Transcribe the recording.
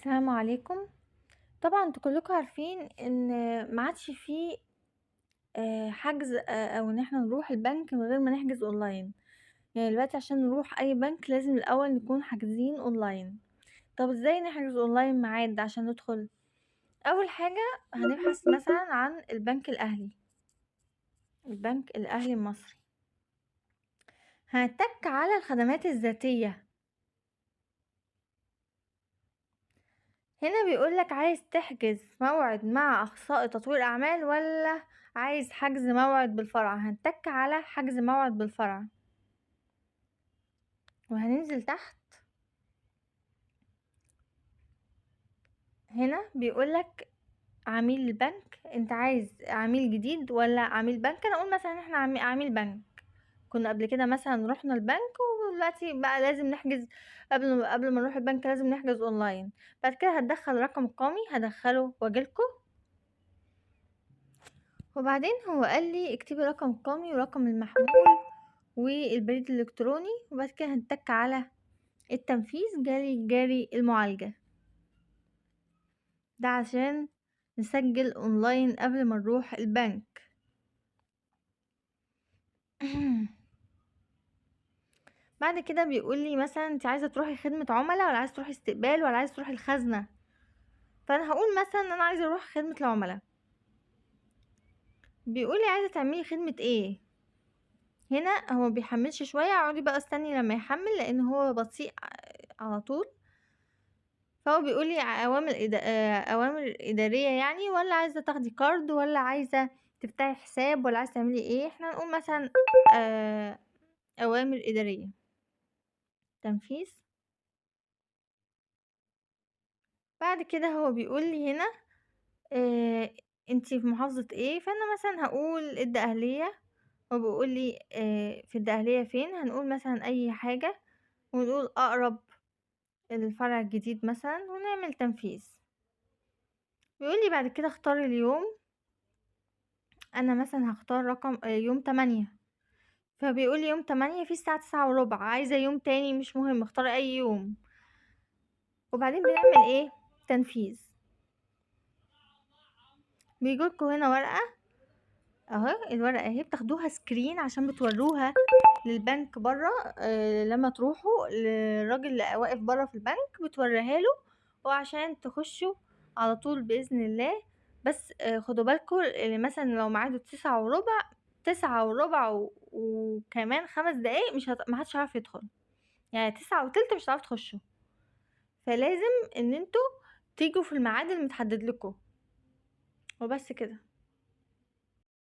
السلام عليكم. طبعًا انتم كلكم عارفين إن ما عادش في حجز أو إن إحنا نروح البنك من غير ما نحجز أونلاين، يعني دلوقتي عشان نروح أي بنك لازم الأول نكون حاجزين أونلاين. طب إزاي نحجز أونلاين ميعاد عشان ندخل؟ أول حاجة هنبحث مثلًا عن البنك الأهلي، البنك الأهلي المصري، هنتك على الخدمات الذاتية. هنا بيقول لك عايز تحجز موعد مع أخصائي تطوير أعمال والّا عايز حجز موعد بالفرع، هنتك على حجز موعد بالفرع، وهننزل تحت. هنا بيقول لك عميل البنك، أنت عايز عميل جديد والّا عميل بنك؟ أنا أقول مثلًا إن إحنا عميل بنك، كنا قبل كده مثلًا رُحنا البنك ودلوقتي بقى لازم نحجز قبل ما نروح البنك لازم نحجز أونلاين. بعد كده هتدخّل رقم القومي هادخّله وأجي لكم. وبعدين هو قال لي اكتبي رقم قومي ورقم المحمول والبريد الإلكتروني، وبعد كده هنتك على التنفيذ جاري المعالجة، ده عشان نسجل أونلاين قبل ما نروح البنك. بعد كده بيقول لي مثلا انت عايزة تروحي خدمة عملاء ولا عايزة تروحي استقبال ولا عايزة تروحي الخزنة، فأنا هقول مثلا ان أنا عايزة اروح خدمة العملاء. بيقول لي عايزة تعملي خدمة ايه؟ هنا هو مبيحملش شوية، اقعدي بقى استني لما يحمل لان هو بطيء على طول. فهو بيقول لي أوامر إدارية يعني، والّا عايزة تاخدي كارد والّا عايزة تفتحي حساب والّا عايزة تعملي إيه؟ إحنا هنقول مثلًا آآ أوامر إدارية، تنفيذ. بعد كده هو بيقول لي هنا آآ أنتِ في محافظة إيه؟ فأنا مثلًا هاقول الدقهلية. هو بيقول لي في الدقهلية فين؟ هنقول مثلًا أي حاجة ونقول أقرب الفرع الجديد مثلًا ونعمل تنفيذ. بيقول لي بعد كده اختاري اليوم، أنا مثلًا هاختار رقم يوم 8. فبيقول لي يوم 8 في الساعة 9:15، عايزة يوم تاني مش مهم، اختاري أي يوم. وبعدين بنعمل إيه، تنفيذ. بيجيلكوا هنا ورقة أهو، الورقة أهي بتاخدوها screen عشان بتوروها للبنك برّه. لمّا تروحوا للراجل اللي واقف برّه في البنك بتوريها له، وعشان تخشوا على طول بإذن الله. بس خدوا بالكم مثلًا لو ميعاده 9:15، 9:15 وكمان 5 دقايق ما حدش هيعرف يدخل. يعني 9:15 مش هتعرفوا تخشوا، فلازم إن انتوا تيجوا في الميعاد المتحدد لكم، وبس كده.